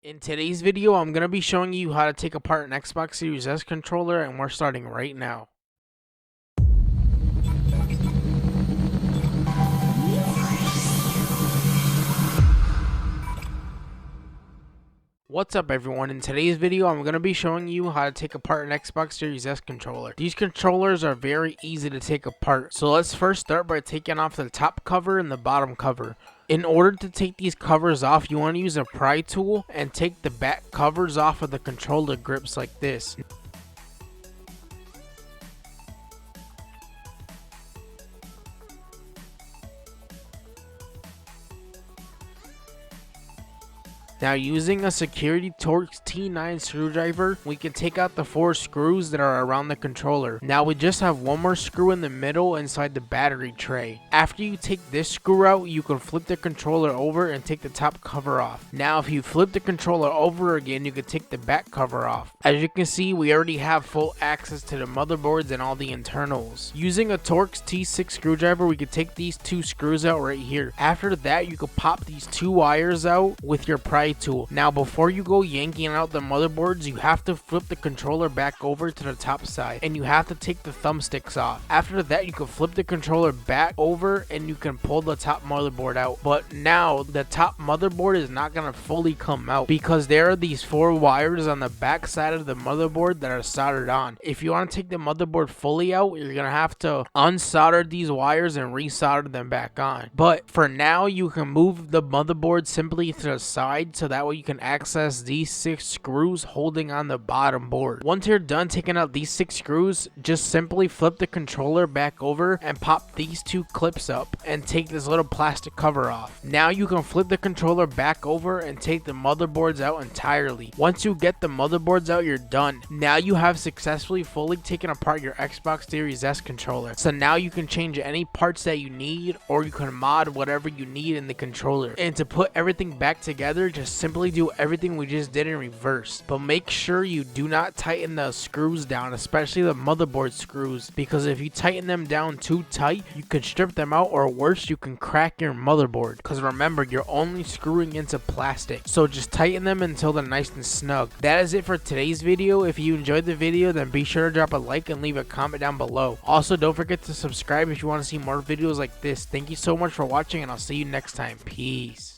In today's video, I'm going to be showing you how to take apart an Xbox Series S controller, and we're starting right now. What's up everyone, in today's video I'm going to be showing you how to take apart an Xbox Series S controller. These controllers are very easy to take apart, so let's first start by taking off the top cover and the bottom cover. In order to take these covers off, you want to use a pry tool and take the back covers off of the controller grips like this. Now, using a Security Torx T9 screwdriver, we can take out the 4 screws that are around the controller. Now we just have one more screw in the middle inside the battery tray. After you take this screw out, you can flip the controller over and take the top cover off. Now if you flip the controller over again, you can take the back cover off. As you can see, we already have full access to the motherboards and all the internals. Using a Torx T6 screwdriver, we can take these 2 screws out right here. After that, you can pop these 2 wires out with your pry tool. Now before you go yanking out the motherboards, you have to flip the controller back over to the top side and you have to take the thumbsticks off. After that, you can flip the controller back over and you can pull the top motherboard out. But now the top motherboard is not going to fully come out because there are these 4 wires on the back side of the motherboard that are soldered on. If you want to take the motherboard fully out, you're going to have to unsolder these wires and resolder them back on. But for now, you can move the motherboard simply to the side so that way you can access these 6 screws holding on the bottom board. Once you're done taking out these 6 screws, just simply flip the controller back over and pop these 2 clips up and take this little plastic cover off. Now you can flip the controller back over and take the motherboards out entirely. Once you get the motherboards out, you're done. Now you have successfully fully taken apart your Xbox Series S controller. So now you can change any parts that you need, or you can mod whatever you need in the controller. And to put everything back together, just simply do everything we just did in reverse, but make sure you do not tighten the screws down, especially the motherboard screws, because if you tighten them down too tight, you could strip them out, or worse, you can crack your motherboard, because remember, you're only screwing into plastic. So just tighten them until they're nice and snug. That is it for today's video. If you enjoyed the video, then be sure to drop a like and leave a comment down below. Also, don't forget to subscribe if you want to see more videos like this. Thank you so much for watching, and I'll see you next time. Peace.